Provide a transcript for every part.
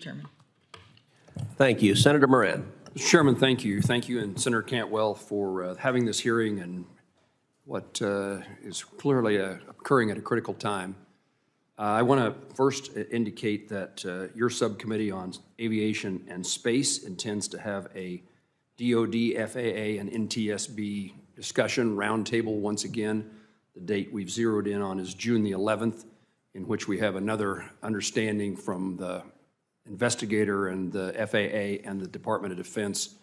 Chairman. Thank you. Senator Moran. Mr. Chairman, thank you. Thank you and Senator Cantwell for having this hearing and what is clearly occurring at a critical time. I want to first indicate that your subcommittee on aviation and space intends to have a DoD, FAA, and NTSB discussion roundtable once again. The date we've zeroed in on is June the 11th, in which we have another understanding from the investigator and the FAA and the Department of Defense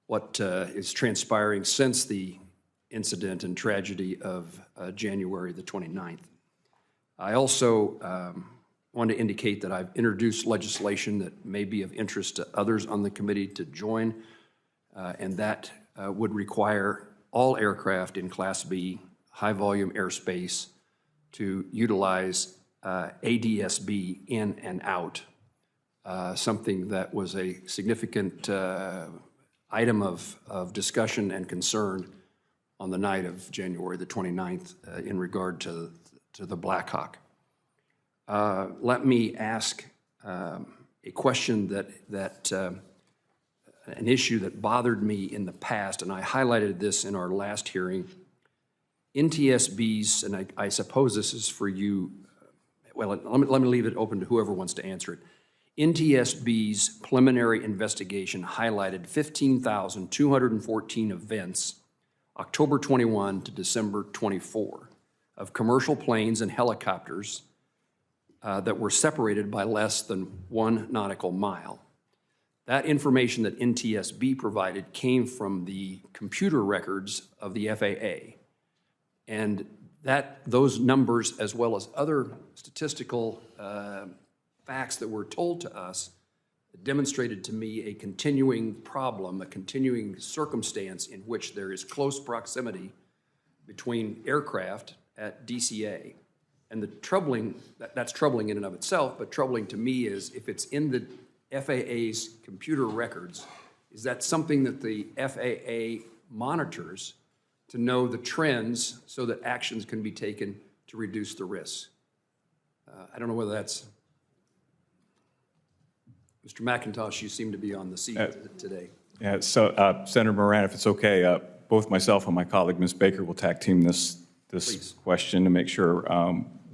what is transpiring since the incident and tragedy of January the 29th. I also want to indicate that I've introduced legislation that may be of interest to others on the committee to join, and that would require all aircraft in Class B, high-volume airspace, to utilize ADS-B in and out, something that was a significant item of discussion and concern on the night of January the 29th in regard to the Black Hawk. Let me ask a question an issue that bothered me in the past, and I highlighted this in our last hearing. NTSB's, and I suppose this is for you, well, let me leave it open to whoever wants to answer it. NTSB's preliminary investigation highlighted 15,214 events, October 21 to December 24, of commercial planes and helicopters that were separated by less than 1 nautical mile. That information that NTSB provided came from the computer records of the FAA. And those numbers, as well as other statistical facts that were told to us, demonstrated to me a continuing problem, a continuing circumstance in which there is close proximity between aircraft at DCA. And that's troubling in and of itself, but troubling to me is if it's in the FAA's computer records, is that something that the FAA monitors to know the trends so that actions can be taken to reduce the risks? I don't know whether that's... Mr. McIntosh, you seem to be on the seat today. Yeah, so Senator Moran, if it's okay, both myself and my colleague, Ms. Baker, will tag team this question to make sure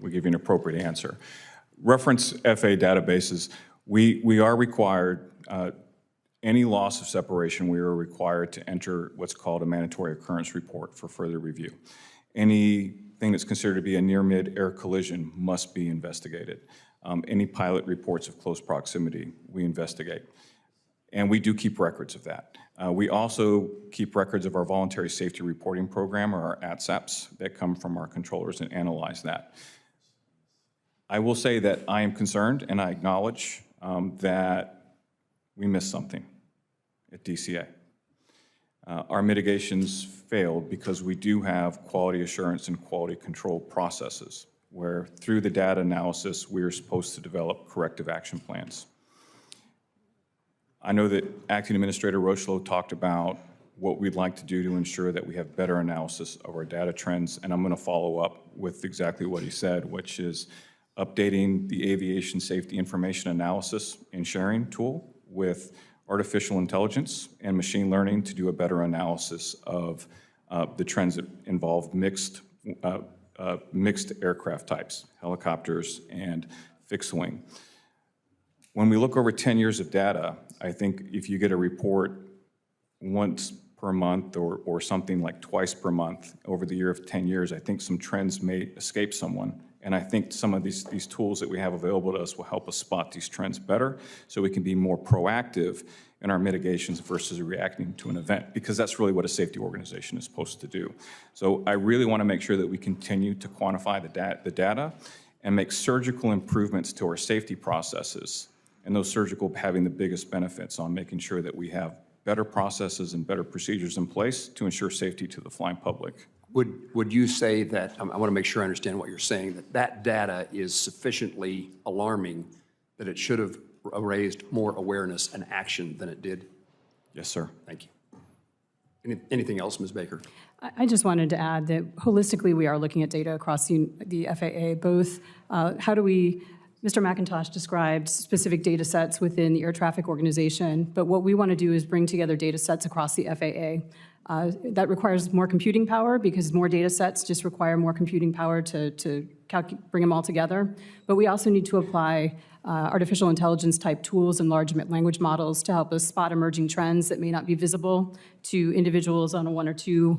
we give you an appropriate answer. Reference FAA databases, we are required, any loss of separation, we are required to enter what's called a mandatory occurrence report for further review. Anything that's considered to be a near mid-air collision must be investigated. Any pilot reports of close proximity, we investigate. And we do keep records of that. We also keep records of our voluntary safety reporting program, or our ATSAPs, that come from our controllers and analyze that. I will say that I am concerned and I acknowledge that we missed something at DCA. Our mitigations failed because we do have quality assurance and quality control processes where through the data analysis, we are supposed to develop corrective action plans. I know that Acting Administrator Rocheleau talked about what we'd like to do to ensure that we have better analysis of our data trends, and I'm going to follow up with exactly what he said, which is updating the aviation safety information analysis and sharing tool with artificial intelligence and machine learning to do a better analysis of the trends that involve mixed aircraft types, helicopters and fixed wing. When we look over 10 years of data, I think if you get a report once per month or something like twice per month over the year of 10 years, I think some trends may escape someone. And I think some of these tools that we have available to us will help us spot these trends better so we can be more proactive in our mitigations versus reacting to an event, because that's really what a safety organization is supposed to do. So I really want to make sure that we continue to quantify the data and make surgical improvements to our safety processes, and those surgical having the biggest benefits on making sure that we have better processes and better procedures in place to ensure safety to the flying public. Would you say that, I want to make sure I understand what you're saying, that data is sufficiently alarming that it should have raised more awareness and action than it did? Yes, sir. Thank you. Anything else, Ms. Baker? I just wanted to add that holistically we are looking at data across the FAA, both how do we Mr. McIntosh described specific data sets within the air traffic organization, but what we want to do is bring together data sets across the FAA. That requires more computing power because more data sets just require more computing power to bring them all together. But we also need to apply artificial intelligence type tools and large language models to help us spot emerging trends that may not be visible to individuals on a one or two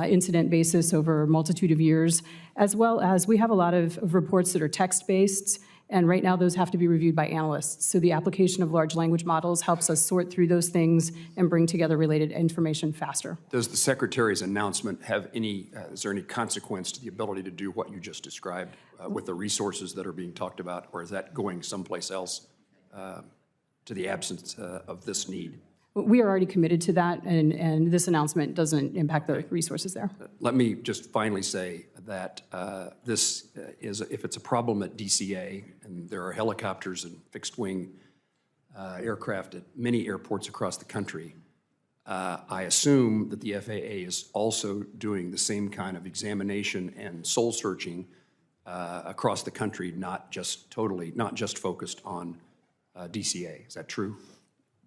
incident basis over a multitude of years, as well as we have a lot of reports that are text-based. And right now, those have to be reviewed by analysts. So the application of large language models helps us sort through those things and bring together related information faster. Does the Secretary's announcement have any, is there any consequence to the ability to do what you just described with the resources that are being talked about, or is that going someplace else to the absence of this need? We are already committed to that, and this announcement doesn't impact the resources there. Let me just finally say that this is, if it's a problem at DCA, and there are helicopters and fixed-wing aircraft at many airports across the country, I assume that the FAA is also doing the same kind of examination and soul-searching across the country, not just focused on DCA. Is that true?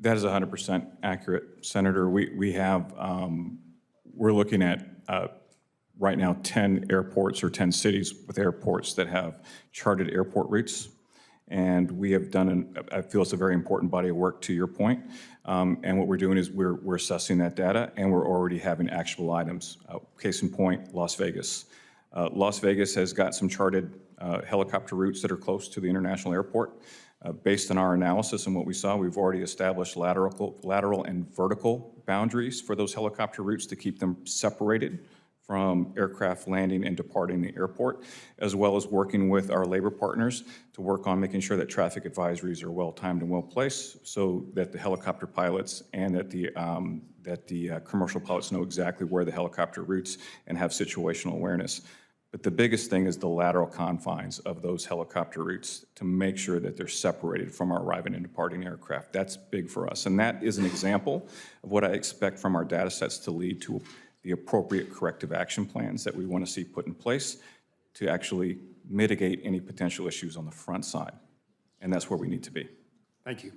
That is 100% accurate, Senator. We have, we're looking at right now 10 airports or 10 cities with airports that have charted airport routes. And we have done, I feel it's a very important body of work to your point. And what we're doing is we're assessing that data, and we're already having actionable items. Case in point, Las Vegas. Las Vegas has got some charted helicopter routes that are close to the international airport. Based on our analysis and what we saw, we've already established lateral and vertical boundaries for those helicopter routes to keep them separated from aircraft landing and departing the airport, as well as working with our labor partners to work on making sure that traffic advisories are well-timed and well-placed so that the helicopter pilots and that the commercial pilots know exactly where the helicopter routes and have situational awareness. But the biggest thing is the lateral confines of those helicopter routes to make sure that they're separated from our arriving and departing aircraft. That's big for us. And that is an example of what I expect from our data sets to lead to the appropriate corrective action plans that we want to see put in place to actually mitigate any potential issues on the front side. And that's where we need to be. Thank you.